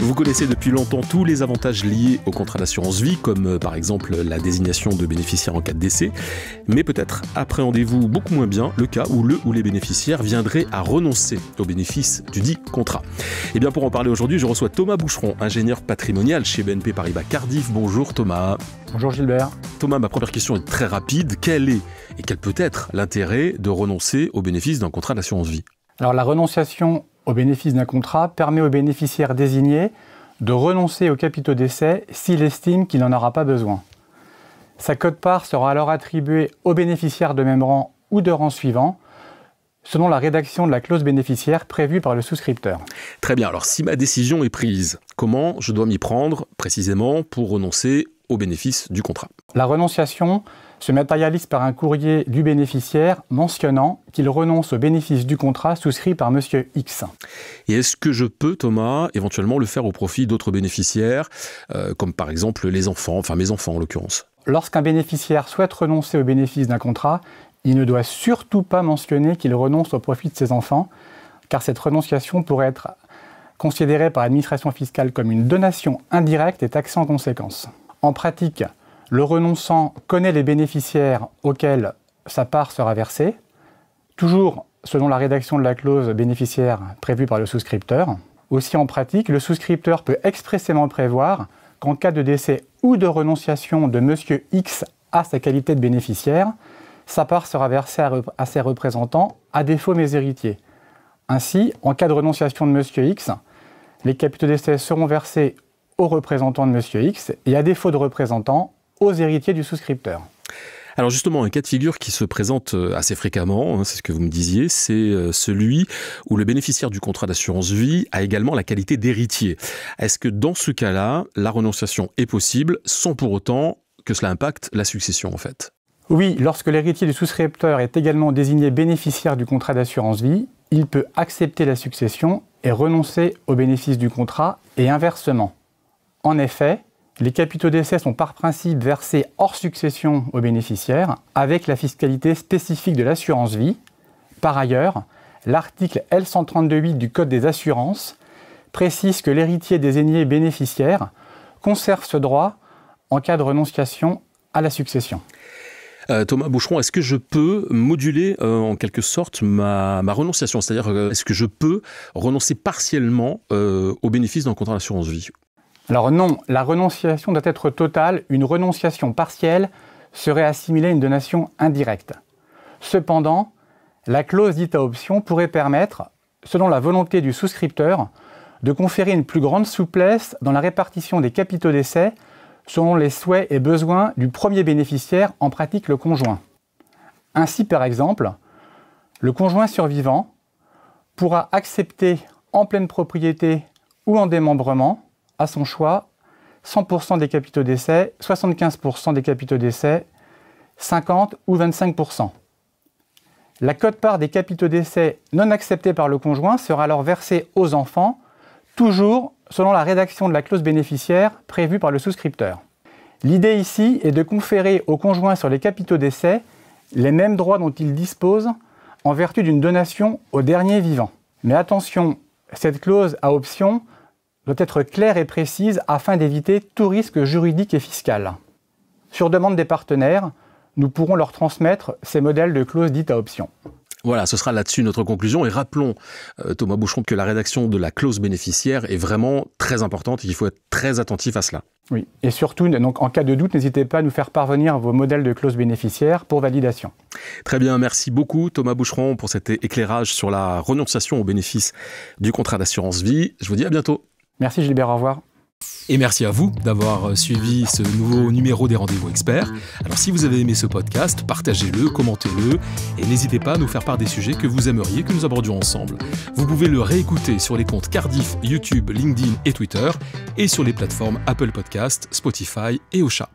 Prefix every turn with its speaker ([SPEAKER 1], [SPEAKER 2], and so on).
[SPEAKER 1] Vous connaissez depuis longtemps tous les avantages liés au contrat d'assurance vie, comme par exemple la désignation de bénéficiaires en cas de décès, mais peut-être appréhendez-vous beaucoup moins bien le cas où le ou les bénéficiaires viendraient à renoncer au bénéfice du dit contrat. Et bien pour en parler aujourd'hui, je reçois Thomas Boucheron, ingénieur patrimonial chez BNP Paribas Cardiff. Bonjour Thomas.
[SPEAKER 2] Bonjour Gilbert.
[SPEAKER 1] Thomas, ma première question est très rapide. Quel est et quel peut être l'intérêt de renoncer au bénéfice d'un contrat d'assurance vie ?
[SPEAKER 2] Alors la renonciation au bénéfice d'un contrat permet au bénéficiaire désigné de renoncer aux capitaux d'essai s'il estime qu'il n'en aura pas besoin. Sa quote-part sera alors attribuée au bénéficiaire de même rang ou de rang suivant, selon la rédaction de la clause bénéficiaire prévue par le souscripteur.
[SPEAKER 1] Très bien, alors si ma décision est prise, comment je dois m'y prendre précisément pour renoncer au bénéfice du contrat ?
[SPEAKER 2] La renonciation se matérialise par un courrier du bénéficiaire mentionnant qu'il renonce au bénéfice du contrat souscrit par Monsieur X.
[SPEAKER 1] Et est-ce que je peux, Thomas, éventuellement le faire au profit d'autres bénéficiaires, comme par exemple les enfants, enfin mes enfants en l'occurrence ?
[SPEAKER 2] Lorsqu'un bénéficiaire souhaite renoncer au bénéfice d'un contrat, il ne doit surtout pas mentionner qu'il renonce au profit de ses enfants, car cette renonciation pourrait être considérée par l'administration fiscale comme une donation indirecte et taxée en conséquence. En pratique, le renonçant connaît les bénéficiaires auxquels sa part sera versée, toujours selon la rédaction de la clause bénéficiaire prévue par le souscripteur. Aussi en pratique, le souscripteur peut expressément prévoir qu'en cas de décès ou de renonciation de Monsieur X à sa qualité de bénéficiaire, sa part sera versée à ses représentants, à défaut mes héritiers. Ainsi, en cas de renonciation de Monsieur X, les capitaux d'essai seront versés aux représentants de Monsieur X et à défaut de représentants, aux héritiers du souscripteur.
[SPEAKER 1] Alors justement, un cas de figure qui se présente assez fréquemment, c'est ce que vous me disiez, c'est celui où le bénéficiaire du contrat d'assurance vie a également la qualité d'héritier. Est-ce que dans ce cas-là, la renonciation est possible sans pour autant que cela impacte la succession en fait ?
[SPEAKER 2] Oui, lorsque l'héritier du souscripteur est également désigné bénéficiaire du contrat d'assurance vie, il peut accepter la succession et renoncer au bénéfice du contrat et inversement. En effet, les capitaux d'essai sont par principe versés hors succession aux bénéficiaires avec la fiscalité spécifique de l'assurance vie. Par ailleurs, l'article L132.8 du Code des assurances précise que l'héritier désigné bénéficiaire conserve ce droit en cas de renonciation à la succession.
[SPEAKER 1] Thomas Boucheron, est-ce que je peux moduler en quelque sorte ma renonciation ? C'est-à-dire, est-ce que je peux renoncer partiellement au bénéfice d'un contrat d'assurance vie ?
[SPEAKER 2] Alors non, la renonciation doit être totale. Une renonciation partielle serait assimilée à une donation indirecte. Cependant, la clause dite à option pourrait permettre, selon la volonté du souscripteur, de conférer une plus grande souplesse dans la répartition des capitaux d'essai selon les souhaits et besoins du premier bénéficiaire, en pratique le conjoint. Ainsi, par exemple, le conjoint survivant pourra accepter en pleine propriété ou en démembrement, à son choix, 100% des capitaux d'essai, 75% des capitaux d'essai, 50% ou 25%. La quote-part des capitaux d'essai non acceptés par le conjoint sera alors versée aux enfants, toujours selon la rédaction de la clause bénéficiaire prévue par le souscripteur. L'idée ici est de conférer au conjoint sur les capitaux d'essai les mêmes droits dont il dispose en vertu d'une donation au dernier vivant. Mais attention, cette clause à option doit être claire et précise afin d'éviter tout risque juridique et fiscal. Sur demande des partenaires, nous pourrons leur transmettre ces modèles de clauses dites à option.
[SPEAKER 1] Voilà, ce sera là-dessus notre conclusion. Et rappelons, Thomas Boucheron, que la rédaction de la clause bénéficiaire est vraiment très importante et qu'il faut être très attentif à cela.
[SPEAKER 2] Oui, et surtout, donc, en cas de doute, n'hésitez pas à nous faire parvenir vos modèles de clause bénéficiaire pour validation.
[SPEAKER 1] Très bien, merci beaucoup Thomas Boucheron pour cet éclairage sur la renonciation au bénéfice du contrat d'assurance vie. Je vous dis à bientôt.
[SPEAKER 2] Merci Gilbert, au revoir.
[SPEAKER 1] Et merci à vous d'avoir suivi ce nouveau numéro des Rendez-vous Experts. Alors si vous avez aimé ce podcast, partagez-le, commentez-le et n'hésitez pas à nous faire part des sujets que vous aimeriez que nous abordions ensemble. Vous pouvez le réécouter sur les comptes Cardiff, YouTube, LinkedIn et Twitter et sur les plateformes Apple Podcasts, Spotify et Ocha.